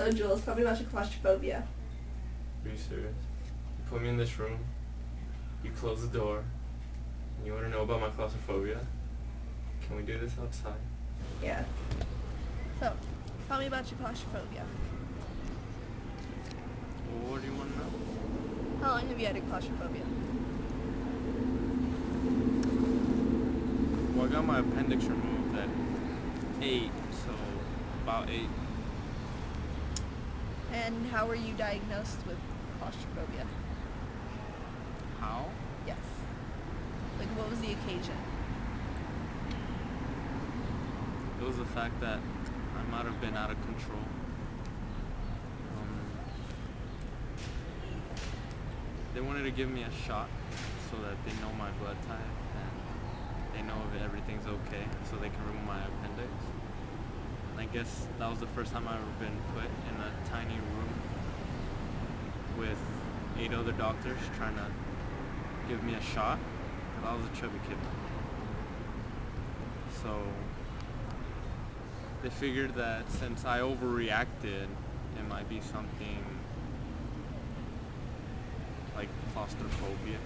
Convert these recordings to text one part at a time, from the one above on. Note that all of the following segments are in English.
So, Jules, tell me about your claustrophobia. Are you serious? You put me in this room, you close the door, and you want to know about my claustrophobia? Can we do this outside? Yeah. So, tell me about your claustrophobia. Well, what do you want to know? How long have you had a claustrophobia? Well, I got my appendix removed at 8, so about 8. And how were you diagnosed with claustrophobia? How? Yes. Like, what was the occasion? It was the fact that I might have been out of control. They wanted to give me a shot so that they know my blood type and they know if everything's okay so they can remove my appendix. And I guess that was the first time I've ever been put in a tiny room with 8 other doctors trying to give me a shot. I was a chubby kid. So they figured that since I overreacted, it might be something like claustrophobia.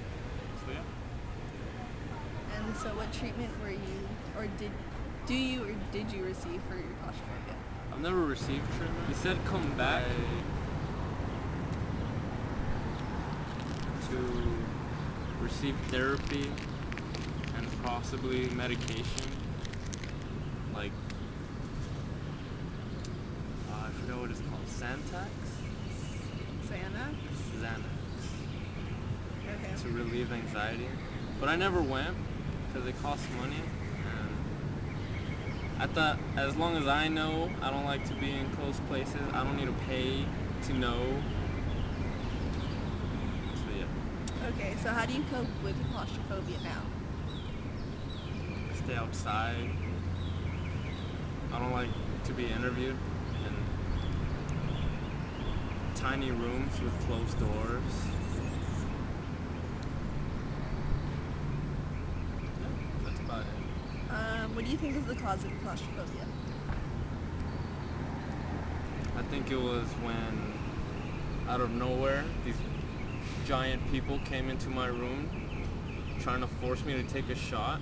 So yeah. And so what treatment were you, or did you receive for your claustrophobia? I've never received treatment. He said come back to receive therapy and possibly medication. Like, I forgot what it's called. Xanax? Xanax. Okay. To relieve anxiety. But I never went because it costs money. And I thought as long as I know I don't like to be in close places, I don't need to pay to know. So yeah. Okay, so how do you cope with claustrophobia now? Stay outside. I don't like to be interviewed in tiny rooms with closed doors. Yeah, that's about it. What do you think is the cause of claustrophobia? I think it was when, out of nowhere, these giant people came into my room trying to force me to take a shot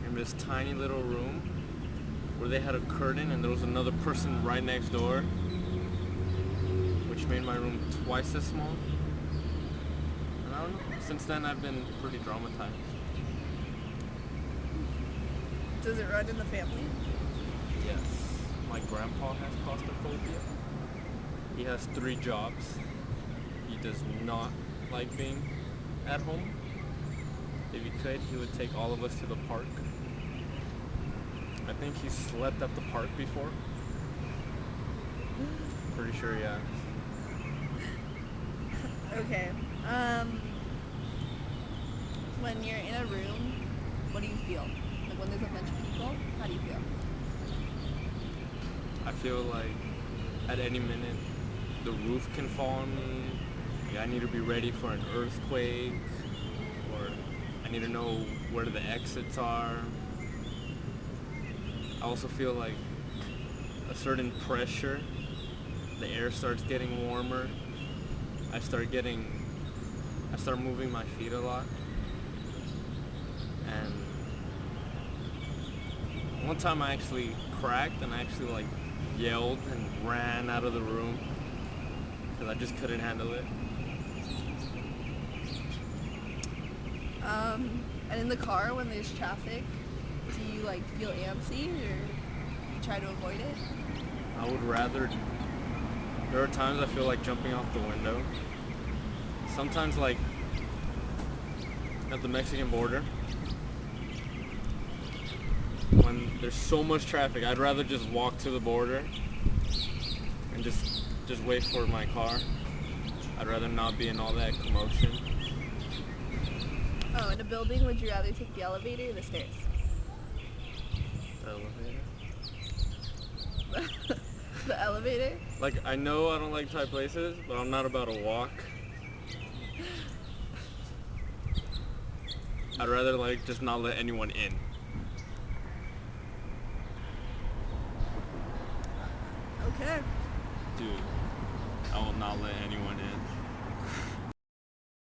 in this tiny little room where they had a curtain and there was another person right next door, which made my room twice as small. And I don't know, since then I've been pretty traumatized. Does it run in the family? Yes. My grandpa has claustrophobia. He has 3 jobs. He does not like being at home. If he could, he would take all of us to the park. I think he slept at the park before. Pretty sure he has. Okay. When you're in a room, what do you feel? Like when there's a bunch of people, how do you feel? I feel like at any minute the roof can fall on me. Like I need to be ready for an earthquake, or I need to know where the exits are. I also feel like a certain pressure. The air starts getting warmer. I start moving my feet a lot. And one time I actually cracked and I actually like yelled and ran out of the room because I just couldn't handle it. And in the car when there's traffic, do you like feel antsy or you try to avoid it? I would rather. There are times I feel like jumping off the window. Sometimes like at the Mexican border, when there's so much traffic, I'd rather just walk to the border and just wait for my car. I'd rather not be in all that commotion. Oh, in a building, would you rather take the elevator or the stairs? The elevator? The elevator? Like, I know I don't like tight places, but I'm not about to walk. I'd rather like just not let anyone in. Okay. Dude, I will not let anyone in.